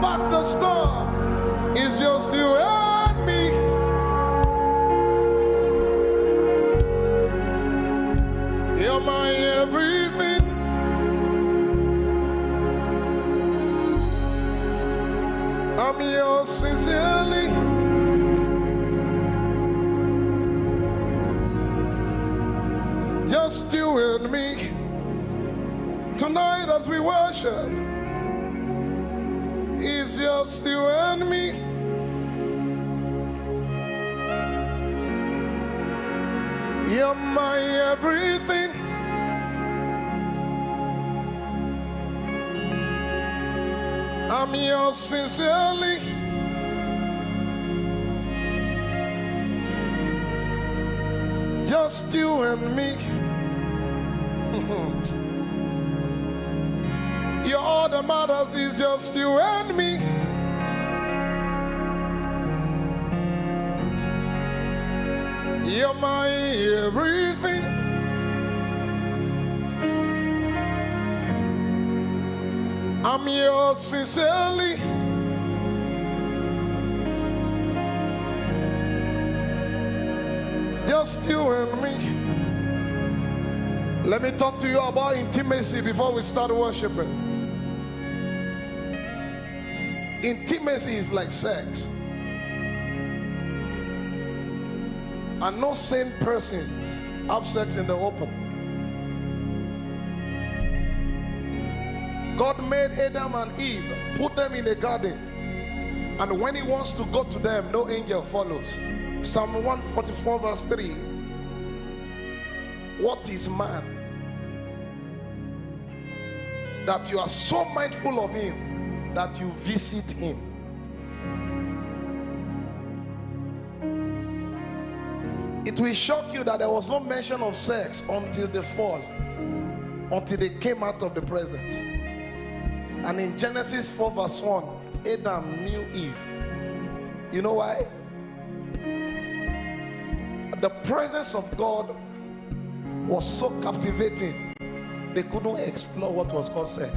back the storm. It's just you and me. You're my everything. I'm yours sincerely. Just you and me. Tonight as we worship, it's just you and me. You're my everything. I'm yours sincerely. Just you and me. You're all that matters, is just you and me. You're my everything. I'm yours sincerely. Just you and me. Let me talk to you about intimacy before we start worshiping. Intimacy is like sex. And no sane persons have sex in the open. God made Adam and Eve, put them in the garden, and when he wants to go to them, no angel follows. Psalm 144 verse 3. What is man that you are so mindful of him that you visit him? It will shock you that there was no mention of sex until the fall, until they came out of the presence. And in Genesis 4 verse 1, Adam knew Eve. You know why? The presence of God was so captivating, they couldn't explore what was called sex.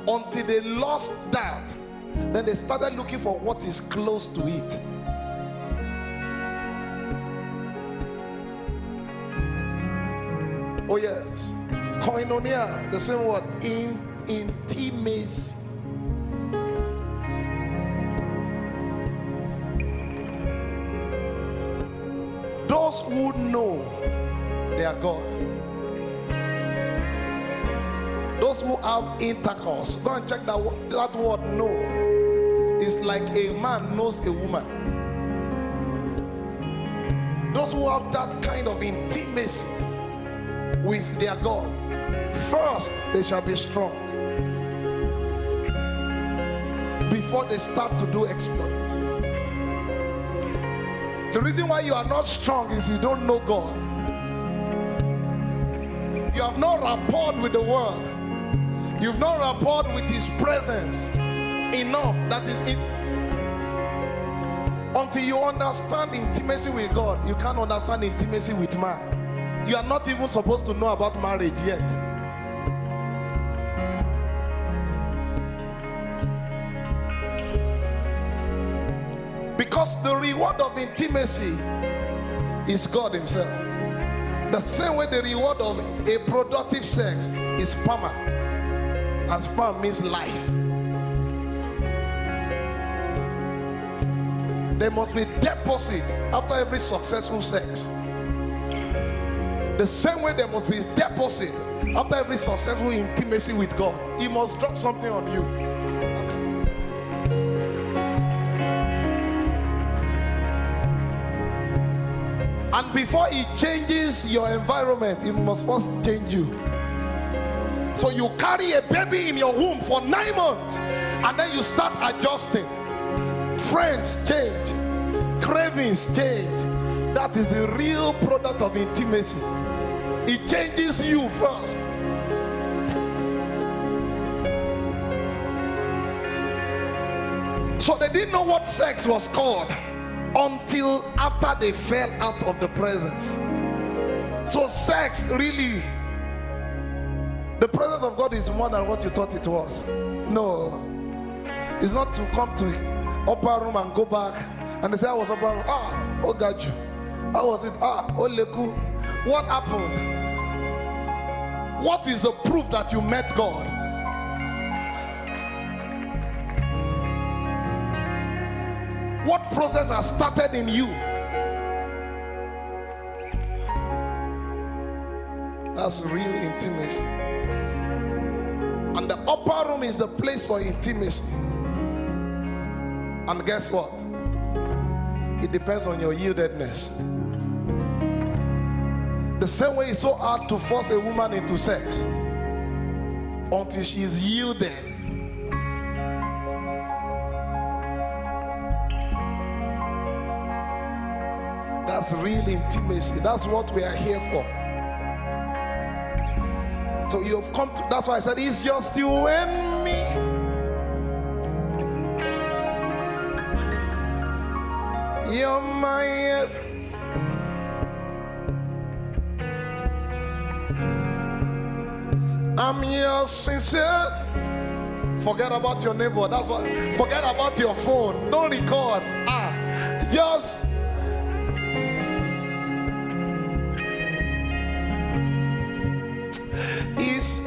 Until they lost that, then they started looking for what is close to it. Oh yes, koinonia, the same word, intimacy. Those who know their God, those who have intercourse, go and check that word know. It's like a man knows a woman. Those who have that kind of intimacy with their God, first they shall be strong before they start to do exploits. The reason why you are not strong is you don't know God. You have not rapport with the world. You've not rapport with his presence enough. That is it. Until you understand intimacy with God, you can't understand intimacy with man. You are not even supposed to know about marriage yet. Because the reward of intimacy is God himself. The same way the reward of a productive sex is sperm. And sperm means life. There must be deposit after every successful sex. The same way there must be deposit after every successful intimacy with God. He must drop something on you. And before he changes your environment, he must first change you. So you carry a baby in your womb for 9 months, and then you start adjusting. Friends change, cravings change. That is the real product of intimacy. It changes you first. So they didn't know what sex was called until after they fell out of the presence. So sex really The presence of God is more than what you thought it was. No. It's not to come to upper room and go back and they say, I was upper room. Ah, oh God, you. How was it? Ah, oh leku. What happened? What is the proof that you met God? What process has started in you? That's real intimacy. And the upper room is the place for intimacy. And guess what? It depends on your yieldedness. The same way it's so hard to force a woman into sex until she is yielded. That's real intimacy. That's what we are here for. So you have come to, that's why I said it's just you and me. You're my I'm your sincere. Forget about your neighbor. That's why. Forget about your phone. Don't record. Just is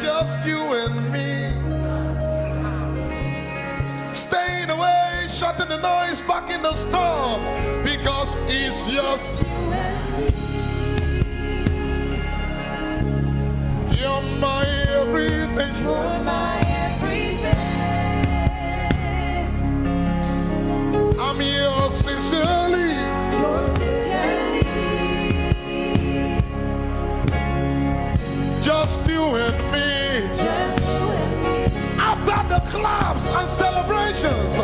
just you and me. Staying away, shutting the noise, back in the storm, because it's just you're my everything. You're my everything. I'm yours sincerely. Yours sincerely. Just you and me. Just you and me. After the claps and celebrations,